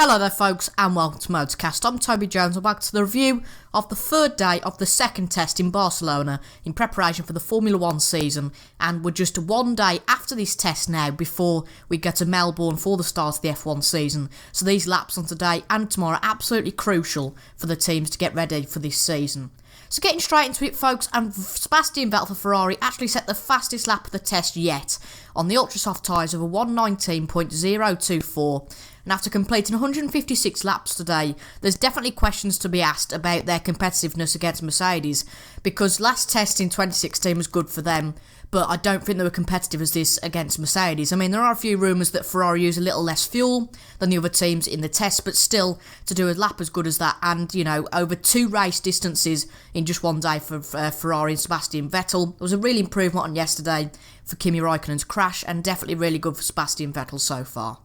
Hello there folks and welcome to Motorcast. I'm Toby Jones. I'm back to the review of the third day of the second test in Barcelona in preparation for the Formula 1 season, and we're just one day after this test now before we get to Melbourne for the start of the F1 season. So these laps on today and tomorrow are absolutely crucial for the teams to get ready for this season. So getting straight into it folks, and Sebastian Vettel for Ferrari actually set the fastest lap of the test yet on the ultra soft tyres of a 1:19.024. And after completing 156 laps today, there's definitely questions to be asked about their competitiveness against Mercedes, because last test in 2016 was good for them, but I don't think they were competitive as this against Mercedes. I mean, there are a few rumours that Ferrari use a little less fuel than the other teams in the test, but still, to do a lap as good as that, and, you know, over 2 race distances in just one day for Ferrari and Sebastian Vettel, it was a real improvement on yesterday for Kimi Raikkonen's crash, and definitely really good for Sebastian Vettel so far.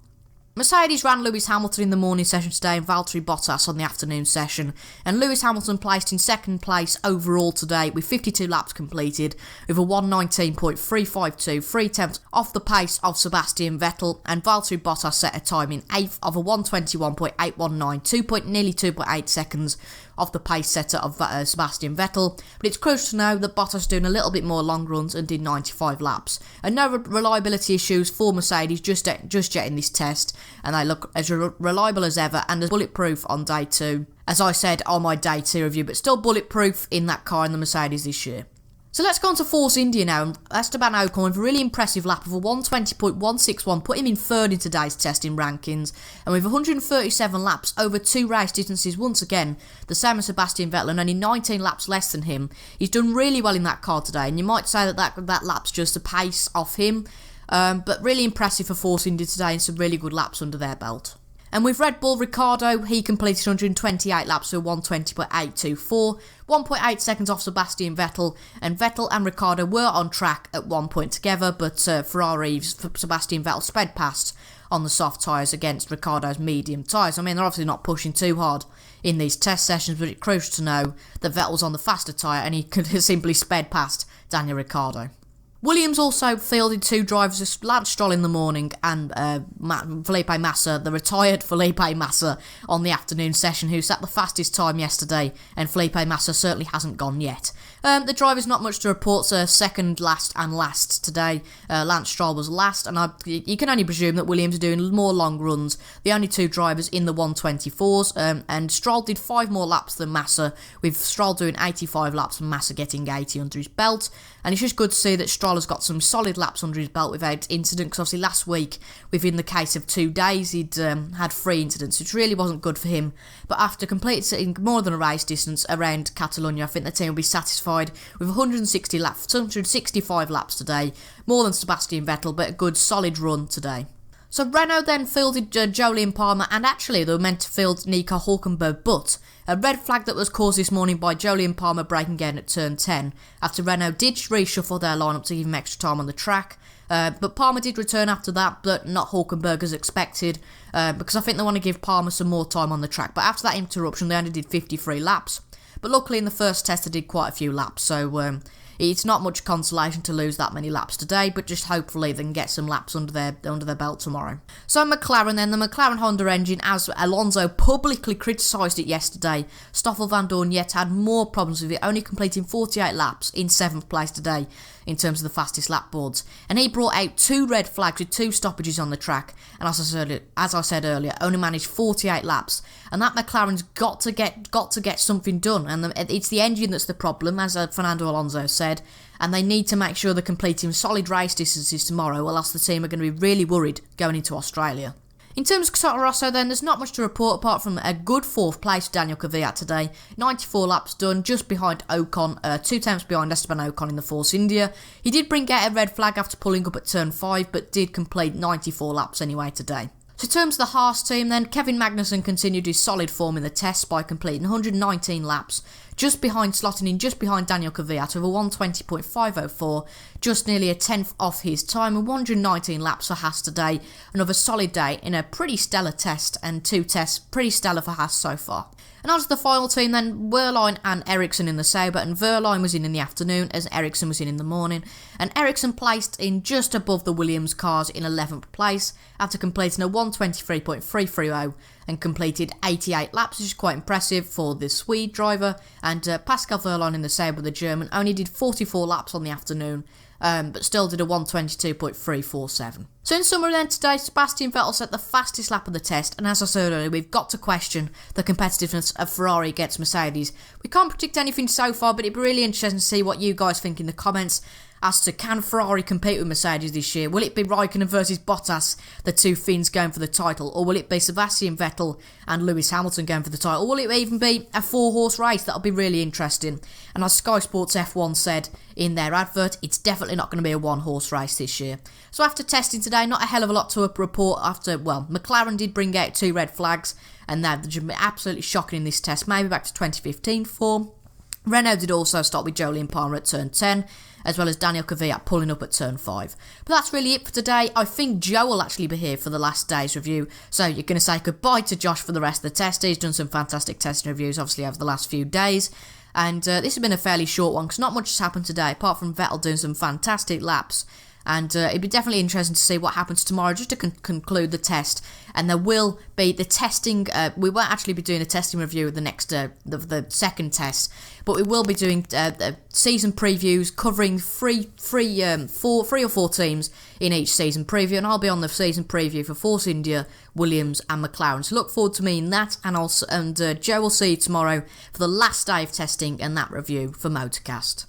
Mercedes ran Lewis Hamilton in the morning session today and Valtteri Bottas on the afternoon session, and Lewis Hamilton placed in second place overall today with 52 laps completed with a 1:19.352, 3/10 off the pace of Sebastian Vettel, and Valtteri Bottas set a time in 8th of a 1:21.819, nearly 2.8 seconds off the pace setter of Sebastian Vettel. But it's crucial to know that Bottas doing a little bit more long runs and did 95 laps. And no reliability issues for Mercedes just yet in this test, and they look as reliable as ever and as bulletproof on day 2, as I said on my day 2 review, but still bulletproof in that car in the Mercedes this year. So let's go on to Force India now, and Esteban Ocon with a really impressive lap of a 1:20.161, put him in third in today's testing rankings, and with 137 laps over 2 race distances once again, the same as Sebastian Vettel and only 19 laps less than him. He's done really well in that car today, and you might say that lap's just a pace off him, but really impressive for Force India today and some really good laps under their belt. And with Red Bull, Ricciardo, he completed 128 laps for 1:20.824, 1.8 seconds off Sebastian Vettel, and Vettel and Ricciardo were on track at 1 point together, but Ferrari's Sebastian Vettel sped past on the soft tyres against Ricciardo's medium tyres. I mean, they're obviously not pushing too hard in these test sessions, but it's crucial to know that Vettel's on the faster tyre and he could have simply sped past Daniil Ricciardo. Williams also fielded 2 drivers, Lance Stroll in the morning and Felipe Massa, the retired Felipe Massa, on the afternoon session, who set the fastest time yesterday, and Felipe Massa certainly hasn't gone yet. The drivers, not much to report, so second, last and last today. Lance Stroll was last, and you can only presume that Williams are doing more long runs. The only 2 drivers in the 1:24s, and Stroll did 5 more laps than Massa, with Stroll doing 85 laps and Massa getting 80 under his belt. And it's just good to see that Stroll has got some solid laps under his belt without incident, because obviously last week, within the case of 2 days, he'd had 3 incidents, which really wasn't good for him. But after completing more than a race distance around Catalonia, I think the team will be satisfied with 165 laps today, more than Sebastian Vettel, but a good solid run today. So Renault then fielded Jolyon Palmer, and actually they were meant to field Nico Hülkenberg, but a red flag that was caused this morning by Jolyon Palmer breaking again at turn 10, after Renault did reshuffle their lineup to give him extra time on the track. But Palmer did return after that, but not Hülkenberg as expected, because I think they want to give Palmer some more time on the track. But after that interruption, they only did 53 laps. But luckily in the first test they did quite a few laps, so it's not much consolation to lose that many laps today, but just hopefully they can get some laps under their belt tomorrow. So McLaren then, the McLaren Honda engine, as Alonso publicly criticised it yesterday, Stoffel Vandoorne yet had more problems with it, only completing 48 laps in 7th place today in terms of the fastest lap boards. And he brought out 2 red flags with 2 stoppages on the track, and as I said earlier, only managed 48 laps. And that McLaren's got to get something done, and it's the engine that's the problem, as Fernando Alonso said, and they need to make sure they're completing solid race distances tomorrow, or else the team are going to be really worried going into Australia. In terms of Toro Rosso then, there's not much to report apart from a good 4th place for Daniil Kvyat today. 94 laps done, just behind Ocon, 2 tenths behind Esteban Ocon in the Force India. He did bring out a red flag after pulling up at turn 5, but did complete 94 laps anyway today. So in terms of the Haas team then, Kevin Magnussen continued his solid form in the test by completing 119 laps, slotting in just behind Daniil Kvyat with a 1:20.504, just nearly a 10th off his time, and 119 laps for Haas today. Another solid day in a pretty stellar test, and 2 tests pretty stellar for Haas so far. And on to the final team then, Wehrlein and Ericsson in the Sauber, and Wehrlein was in the afternoon as Ericsson was in the morning, and Ericsson placed in just above the Williams cars in 11th place after completing a 1:23.330 and completed 88 laps, which is quite impressive for the Swede driver. And Pascal Wehrlein in the Sauber, the German, only did 44 laps on the afternoon, but still did a 1:22.347. So in summary then, today Sebastian Vettel set the fastest lap of the test, and as I said earlier, we've got to question the competitiveness of Ferrari against Mercedes. We can't predict anything so far, but it'd be really interesting to see what you guys think in the comments as to, can Ferrari compete with Mercedes this year? Will it be Raikkonen versus Bottas, the two Finns going for the title, or will it be Sebastian Vettel and Lewis Hamilton going for the title, or will it even be a 4-horse race? That'll be really interesting. And as Sky Sports F1 said in their advert, it's definitely not going to be a 1-horse race this year. So after testing today, not a hell of a lot to report after, well, McLaren did bring out 2 red flags, and they've been absolutely shocking in this test, maybe back to 2015 form. Renault did also start with Jolyon Palmer at turn 10, as well as Daniil Kvyat pulling up at turn 5. But that's really it for today. I think Joe will actually be here for the last day's review, so you're going to say goodbye to Josh for the rest of the test. He's done some fantastic testing reviews, obviously, over the last few days. And this has been a fairly short one, because not much has happened today, apart from Vettel doing some fantastic laps. And it'd be definitely interesting to see what happens tomorrow, just to conclude the test. And there will be the testing. We won't actually be doing a testing review of the next, the second test, but we will be doing the season previews covering three or four teams in each season preview. And I'll be on the season preview for Force India, Williams, and McLaren. So look forward to me in that. And Joe will see you tomorrow for the last day of testing and that review for Motorcast.